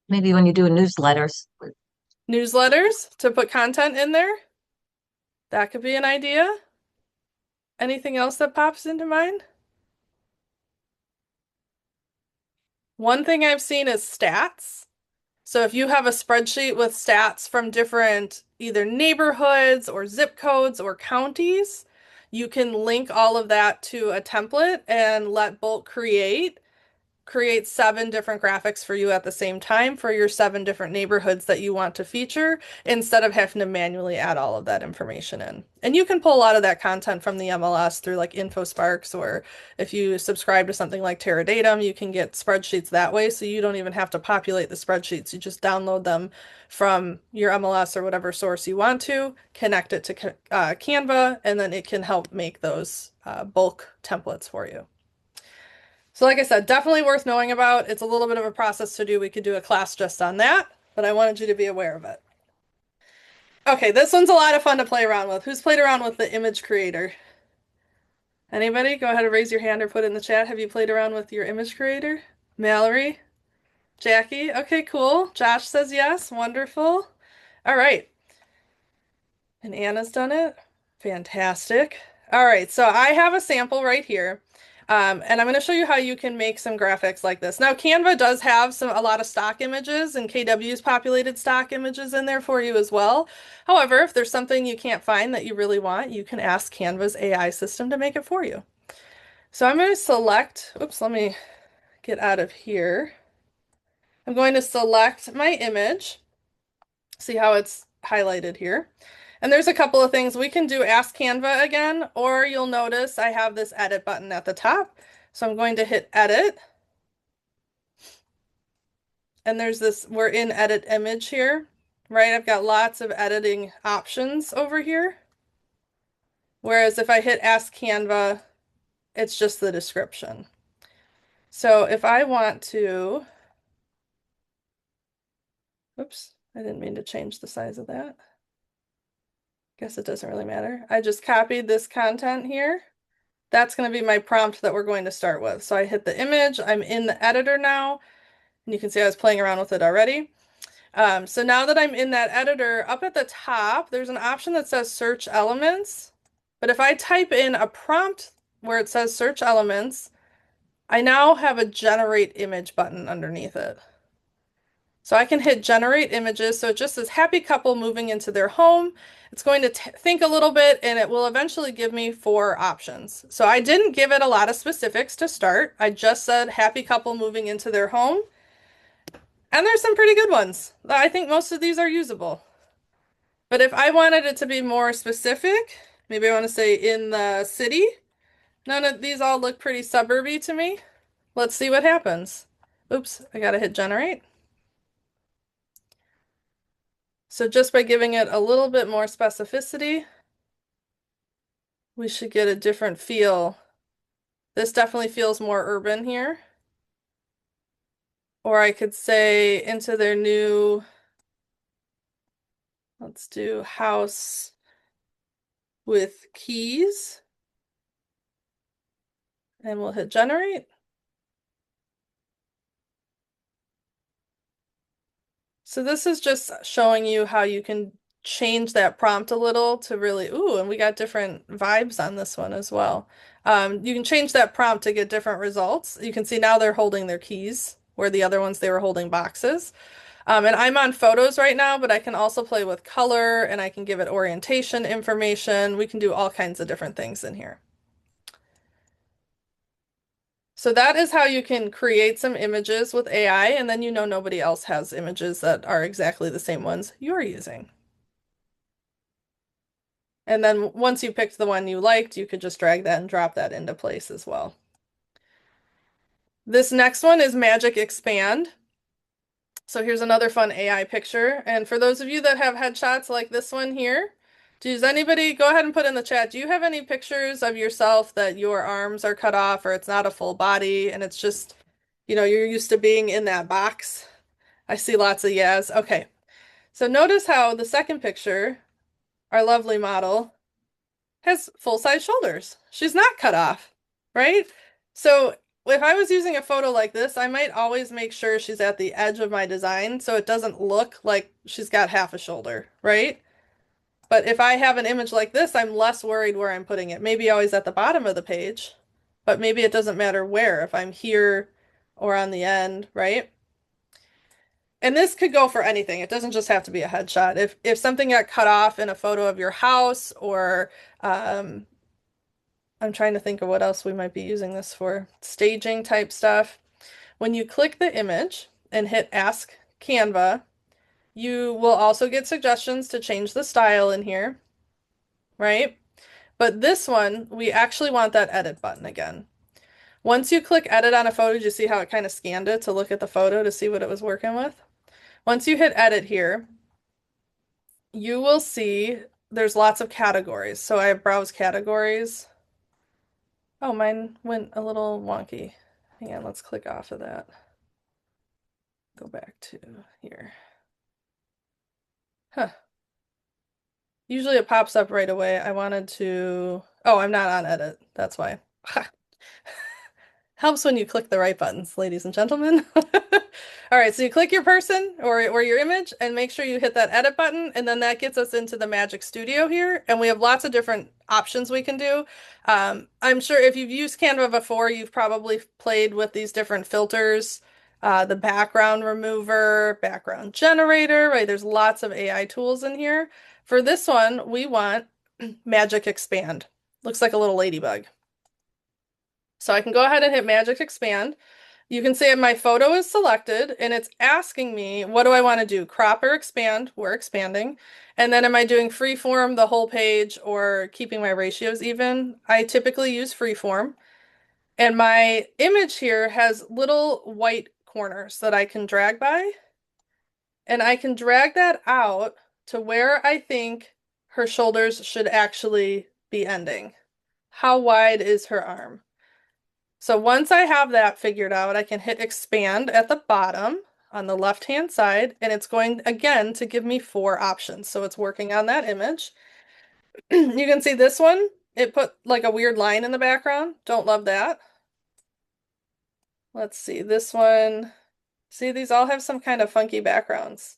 Maybe when you do newsletters. Newsletters to put content in there? That could be an idea. Anything else that pops into mind? One thing I've seen is stats. So if you have a spreadsheet with stats from different either neighborhoods or zip codes or counties, you can link all of that to a template and let Bolt create 7 different graphics for you at the same time for your 7 different neighborhoods that you want to feature instead of having to manually add all of that information in. And you can pull a lot of that content from the MLS through like InfoSparks, or if you subscribe to something like Terradatum, you can get spreadsheets that way. So you don't even have to populate the spreadsheets. You just download them from your MLS or whatever source you want to, connect it to Canva, and then it can help make those bulk templates for you. So like I said, definitely worth knowing about. It's a little bit of a process to do. We could do a class just on that, but I wanted you to be aware of it. Okay, this one's a lot of fun to play around with. Who's played around with the image creator? Anybody? Go ahead and raise your hand or put it in the chat. Have you played around with your image creator? Mallory? Jackie? Okay, cool. Josh says yes. Wonderful. All right. And Anna's done it. Fantastic. All right, so I have a sample right here. And I'm going to show you how you can make some graphics like this. Now, Canva does have a lot of stock images, and KW's populated stock images in there for you as well. However, if there's something you can't find that you really want, you can ask Canva's AI system to make it for you. So I'm going to select, oops, let me get out of here. I'm going to select my image. See how it's highlighted here. And there's a couple of things we can do. Ask Canva again, or you'll notice I have this edit button at the top. So I'm going to hit edit. And there's this, we're in edit image here, right? I've got lots of editing options over here. Whereas if I hit ask Canva, it's just the description. So if I want to, oops, I didn't mean to change the size of that. Guess it doesn't really matter. I just copied this content here. That's going to be my prompt that we're going to start with. So I hit the image, I'm in the editor now, and you can see I was playing around with it already. So now that I'm in that editor, up at the top, there's an option that says search elements. But if I type in a prompt where it says search elements, I now have a generate image button underneath it. So I can hit generate images. So it just says happy couple moving into their home. It's going to think a little bit and it will eventually give me 4 options. So I didn't give it a lot of specifics to start. I just said happy couple moving into their home. And there's some pretty good ones. I think most of these are usable. But if I wanted it to be more specific, maybe I want to say in the city. None of these all look pretty suburby to me. Let's see what happens. Oops, I gotta hit generate. So just by giving it a little bit more specificity, we should get a different feel. This definitely feels more urban here. Or I could say into their new, let's do house with keys. And we'll hit generate. So this is just showing you how you can change that prompt a little to really, ooh, and we got different vibes on this one as well. You can change that prompt to get different results. You can see now they're holding their keys, where the other ones they were holding boxes. And I'm on photos right now, but I can also play with color and I can give it orientation information. We can do all kinds of different things in here. So that is how you can create some images with AI, and then you know nobody else has images that are exactly the same ones you're using. And then once you picked the one you liked, you could just drag that and drop that into place as well. This next one is Magic Expand. So here's another fun AI picture. And for those of you that have headshots like this one here, does anybody go ahead and put in the chat, do you have any pictures of yourself that your arms are cut off or it's not a full body and it's just, you're used to being in that box? I see lots of yes. Okay. So notice how the second picture, our lovely model, has full-size shoulders. She's not cut off, right? So if I was using a photo like this, I might always make sure she's at the edge of my design so it doesn't look like she's got half a shoulder, right? But if I have an image like this, I'm less worried where I'm putting it. Maybe always at the bottom of the page, but maybe it doesn't matter where, if I'm here or on the end, right? And this could go for anything. It doesn't just have to be a headshot. If something got cut off in a photo of your house or I'm trying to think of what else we might be using this for. Staging type stuff. When you click the image and hit Ask Canva, you will also get suggestions to change the style in here, right? But this one, we actually want that edit button again. Once you click edit on a photo, did you see how it kind of scanned it to look at the photo to see what it was working with? Once you hit edit here, you will see there's lots of categories. So I have browse categories. Oh, mine went a little wonky. Hang on, let's click off of that. Go back to here. Huh. Usually it pops up right away. I wanted to... Oh, I'm not on edit. That's why. Helps when you click the right buttons, ladies and gentlemen. All right, so you click your person or your image and make sure you hit that edit button, and then that gets us into the Magic Studio here, and we have lots of different options we can do. I'm sure if you've used Canva before, you've probably played with these different filters, the background remover, background generator, right? There's lots of AI tools in here. For this one, we want Magic Expand. Looks like a little ladybug. So I can go ahead and hit Magic Expand. You can see my photo is selected and it's asking me, what do I want to do? Crop or expand? We're expanding. And then am I doing freeform the whole page or keeping my ratios even? I typically use freeform. And my image here has little white corners that I can drag by. And I can drag that out to where I think her shoulders should actually be ending. How wide is her arm? So once I have that figured out, I can hit expand at the bottom on the left-hand side, and it's going again to give me 4 options. So it's working on that image. You can see this one, it put like a weird line in the background. Don't love that. Let's see, this one. See, these all have some kind of funky backgrounds.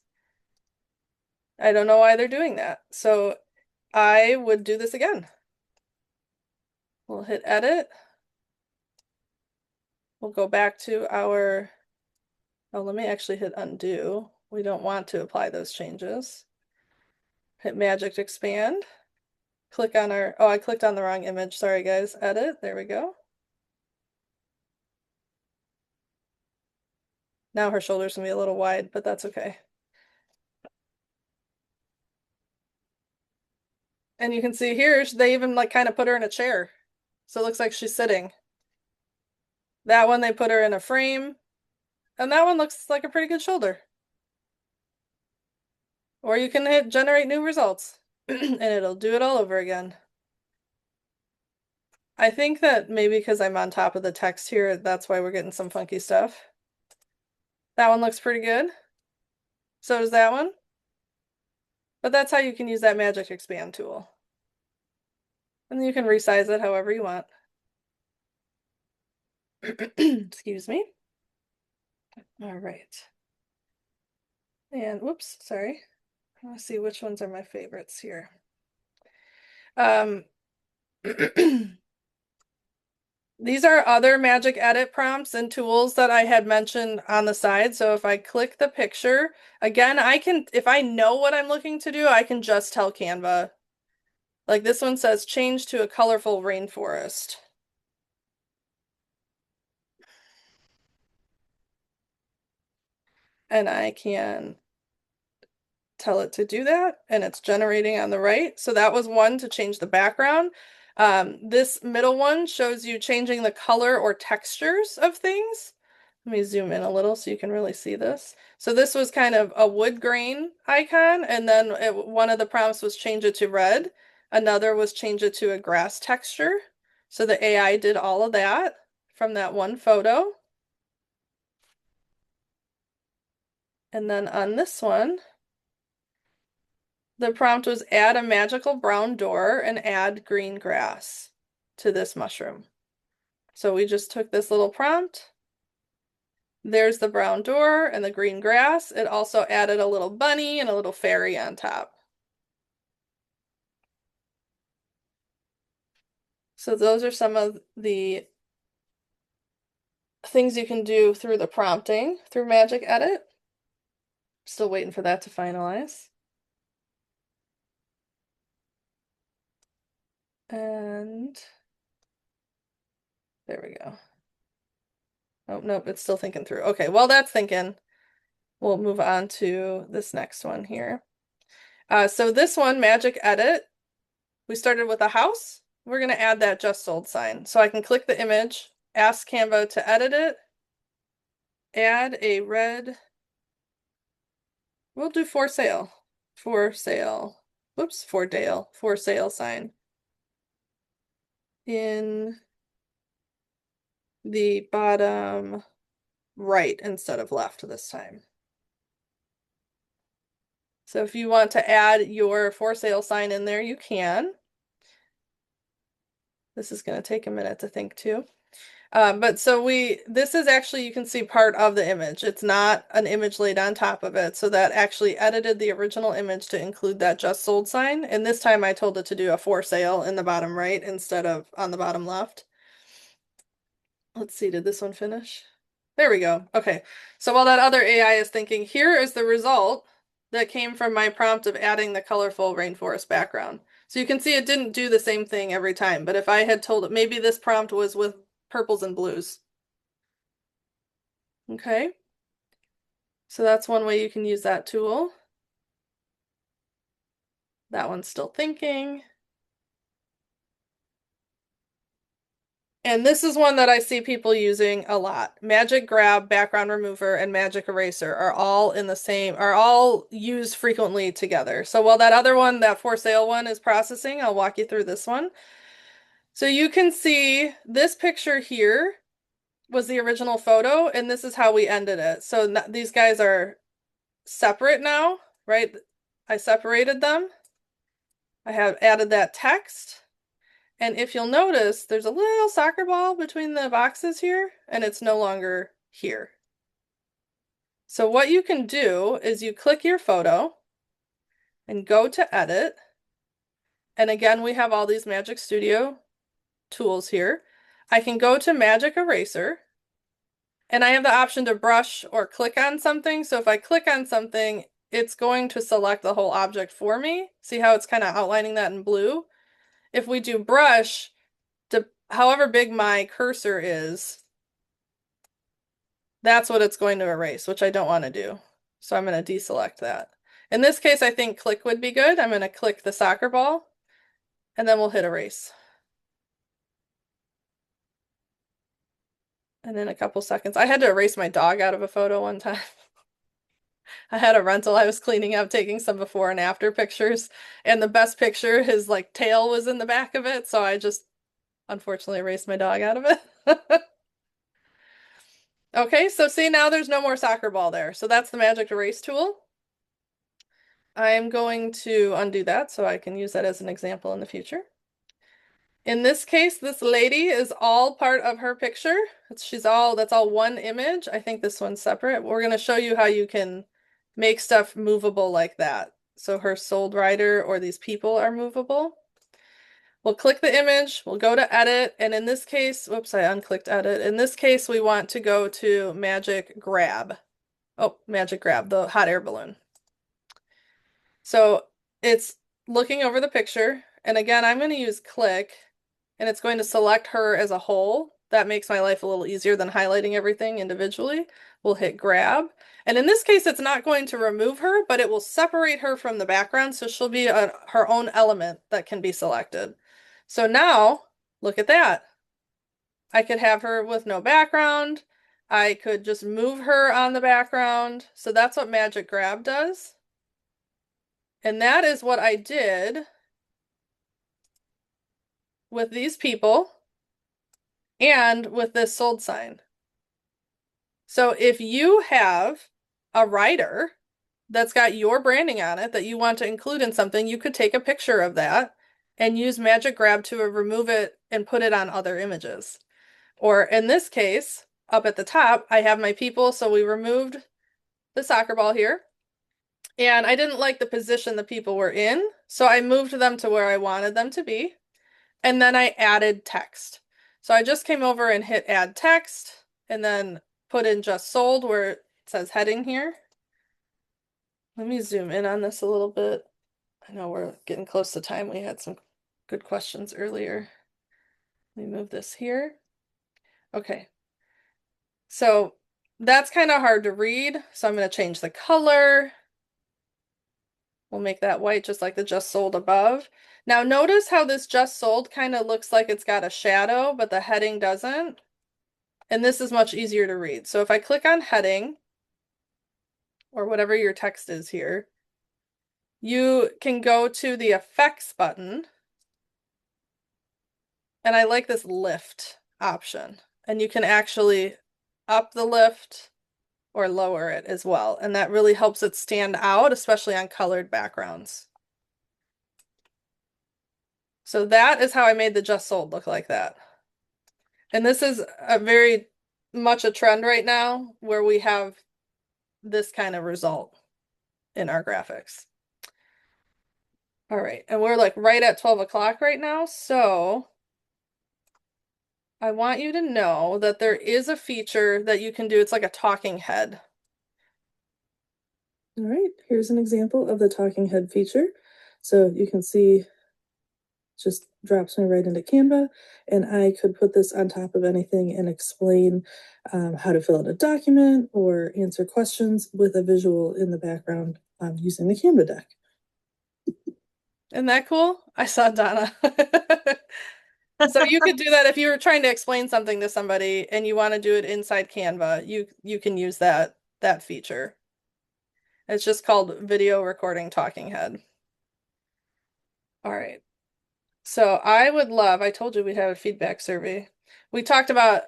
I don't know why they're doing that. So I would do this again. We'll hit edit. We'll go back to our, oh, let me actually hit undo. We don't want to apply those changes. Hit Magic Expand. Click on our, oh, I clicked on the wrong image. Sorry, guys. Edit. There we go. Now her shoulder's gonna be a little wide, but that's okay. And you can see here, they even like kind of put her in a chair. So it looks like she's sitting. That one, they put her in a frame. And that one looks like a pretty good shoulder. Or you can hit generate new results and it'll do it all over again. I think that maybe because I'm on top of the text here, that's why we're getting some funky stuff. That one looks pretty good. So does that one. But that's how you can use that Magic Expand tool. And then you can resize it however you want. Excuse me. All right. And whoops, sorry. Let's see which ones are my favorites here. These are other Magic Edit prompts and tools that I had mentioned on the side. So if I click the picture, again, I can, if I know what I'm looking to do, I can just tell Canva. Like this one says, change to a colorful rainforest. And I can tell it to do that, and it's generating on the right. So that was one to change the background. This middle one shows you changing the color or textures of things. Let me zoom in a little so you can really see this. So this was kind of a wood grain icon, and then one of the prompts was change it to red. Another was change it to a grass texture. So the AI did all of that from that one photo. And then on this one, the prompt was add a magical brown door and add green grass to this mushroom. So we just took this little prompt. There's the brown door and the green grass. It also added a little bunny and a little fairy on top. So those are some of the things you can do through the prompting through Magic Edit. Still waiting for that to finalize. And there we go. Oh, nope, it's still thinking through. Okay, while that's thinking, we'll move on to this next one here. So this one, Magic Edit, we started with a house. We're going to add that just sold sign. So I can click the image, ask Canva to edit it, add a red, we'll do for sale, whoops, for sale sign in the bottom right instead of left this time. So if you want to add your for sale sign in there, you can. This is going to take a minute to think too. But so this is actually, you can see part of the image. It's not an image laid on top of it. So that actually edited the original image to include that just sold sign. And this time I told it to do a for sale in the bottom right instead of on the bottom left. Let's see, did this one finish? There we go. Okay. So while that other AI is thinking, here is the result that came from my prompt of adding the colorful rainforest background. So you can see it didn't do the same thing every time, but if I had told it, maybe this prompt was with purples and blues. Okay. So that's one way you can use that tool. That one's still thinking. And this is one that I see people using a lot. Magic Grab, Background Remover, and Magic Eraser are all are all used frequently together. So while that other one, that for sale one is processing, I'll walk you through this one. So you can see this picture here was the original photo, and this is how we ended it. So these guys are separate now, right? I separated them. I have added that text. And if you'll notice, there's a little soccer ball between the boxes here, and it's no longer here. So what you can do is you click your photo and go to edit. And again, we have all these Magic Studio tools here. I can go to Magic Eraser, and I have the option to brush or click on something. So if I click on something, it's going to select the whole object for me. See how it's kind of outlining that in blue? If we do brush, however big my cursor is, that's what it's going to erase, which I don't want to do. So I'm going to deselect that. In this case, I think click would be good. I'm going to click the soccer ball, and then we'll hit erase. And in a couple seconds, I had to erase my dog out of a photo one time. I had a rental I was cleaning up, taking some before and after pictures, and the best picture, his like tail was in the back of it, so I just unfortunately erased my dog out of it. Okay, so see now there's no more soccer ball there. So that's the Magic Erase tool. I'm going to undo that so I can use that as an example in the future. In this case, this lady is all part of her picture. That's all one image. I think this one's separate. We're going to show you how you can make stuff movable like that. So her sold rider or these people are movable. We'll click the image, we'll go to edit, and in this case, whoops, I unclicked edit. In this case, we want to go to Magic Grab. Oh, Magic Grab, the hot air balloon. So it's looking over the picture, and again, I'm going to use click, and it's going to select her as a whole. That makes my life a little easier than highlighting everything individually. We'll hit grab, and in this case, it's not going to remove her, but it will separate her from the background, so she'll be her own element that can be selected. So now, look at that. I could have her with no background. I could just move her on the background. So that's what Magic Grab does. And that is what I did with these people and with this sold sign. So if you have a writer that's got your branding on it that you want to include in something, you could take a picture of that and use Magic Grab to remove it and put it on other images. Or in this case, up at the top, I have my people, so we removed the soccer ball here. And I didn't like the position the people were in, so I moved them to where I wanted them to be. And then I added text. So I just came over and hit add text and then put in just sold where it says heading here. Let me zoom in on this a little bit. I know we're getting close to time. We had some good questions earlier. Let me move this here. Okay. So that's kind of hard to read. So I'm going to change the color. We'll make that white just like the just sold above. Now notice how this just sold kind of looks like it's got a shadow, but the heading doesn't. And this is much easier to read. So if I click on heading, or whatever your text is here, you can go to the effects button. And I like this lift option. And you can actually up the lift or lower it as well. And that really helps it stand out, especially on colored backgrounds. So that is how I made the just sold look like that. And this is a very much a trend right now where we have this kind of result in our graphics. All right, and we're like right at 12 o'clock right now, so I want you to know that there is a feature that you can do. It's like a talking head. All right, here's an example of the talking head feature. So you can see just drops me right into Canva, and I could put this on top of anything and explain how to fill out a document or answer questions with a visual in the background using the Canva deck. Isn't that cool? I saw Donna. So you could do that if you were trying to explain something to somebody and you want to do it inside Canva, you can use that feature. It's just called video recording talking head. All right. So I would love, I told you we'd have a feedback survey. We talked about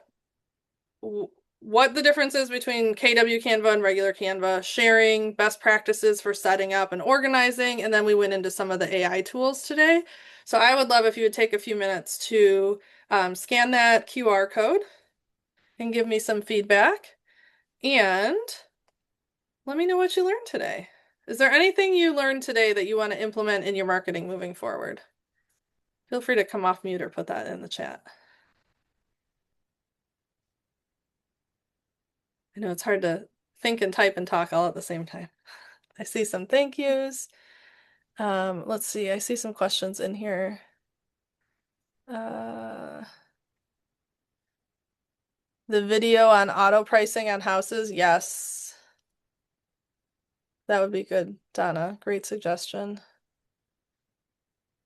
what the difference is between KW Canva and regular Canva, sharing best practices for setting up and organizing, and then we went into some of the AI tools today. So I would love if you would take a few minutes to scan that QR code and give me some feedback. And let me know what you learned today. Is there anything you learned today that you want to implement in your marketing moving forward? Feel free to come off mute or put that in the chat. I know it's hard to think and type and talk all at the same time. I see some thank yous. Let's see, I see some questions in here. The video on auto pricing on houses, yes. That would be good, Donna. Great suggestion.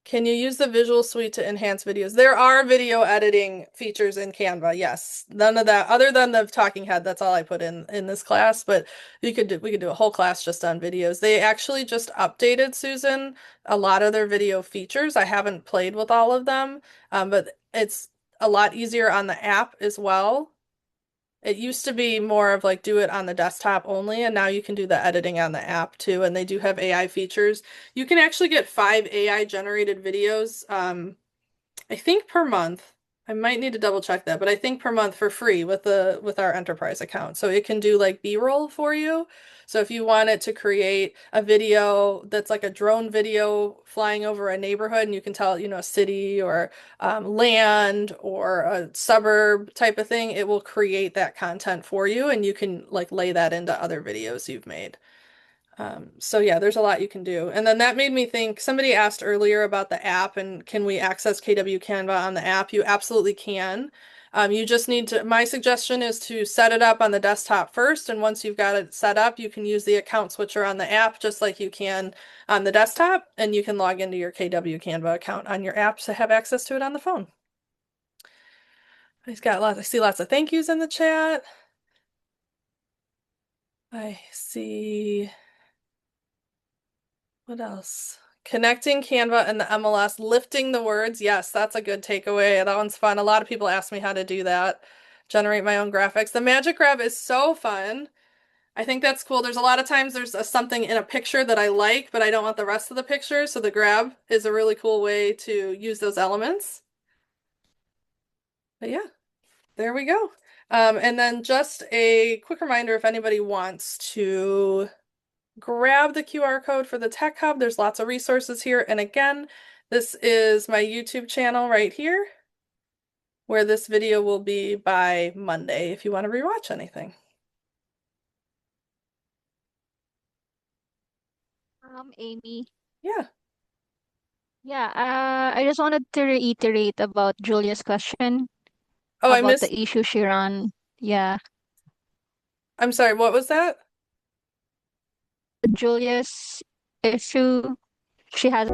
Can you use the visual suite to enhance videos? There are video editing features in Canva, yes. None of that, other than the talking head, that's all I put in this class, but we could do a whole class just on videos. They actually just updated, Susan, a lot of their video features. I haven't played with all of them, but it's a lot easier on the app as well. It used to be more of like do it on the desktop only, and now you can do the editing on the app too, and they do have AI features. You can actually get 5 AI generated videos, I think per month. I might need to double check that, but I think per month for free with our enterprise account. So it can do like B-roll for you. So if you wanted to create a video that's like a drone video flying over a neighborhood and you can tell, a city or land or a suburb type of thing, it will create that content for you and you can like lay that into other videos you've made. So yeah, there's a lot you can do. And then that made me think, somebody asked earlier about the app and can we access KW Canva on the app? You absolutely can. You just need to, my suggestion is to set it up on the desktop first. And once you've got it set up, you can use the account switcher on the app just like you can on the desktop. And you can log into your KW Canva account on your app to have access to it on the phone. I see lots of thank yous in the chat. I see. What else? Connecting Canva and the MLS, lifting the words. Yes, that's a good takeaway. That one's fun. A lot of people ask me how to do that. Generate my own graphics. The Magic Grab is so fun. I think that's cool. There's a lot of times there's something in a picture that I like, but I don't want the rest of the picture. So the grab is a really cool way to use those elements. But yeah, there we go. And then just a quick reminder if anybody wants to grab the QR code for the Tech Hub. There's lots of resources here. And again, this is my YouTube channel right here, where this video will be by Monday if you want to rewatch anything. Amy. Yeah. Yeah, I just wanted to reiterate about Julia's question Oh, I about missed. the issue she ran. Yeah, I'm sorry, what was that? Julia's issue she has.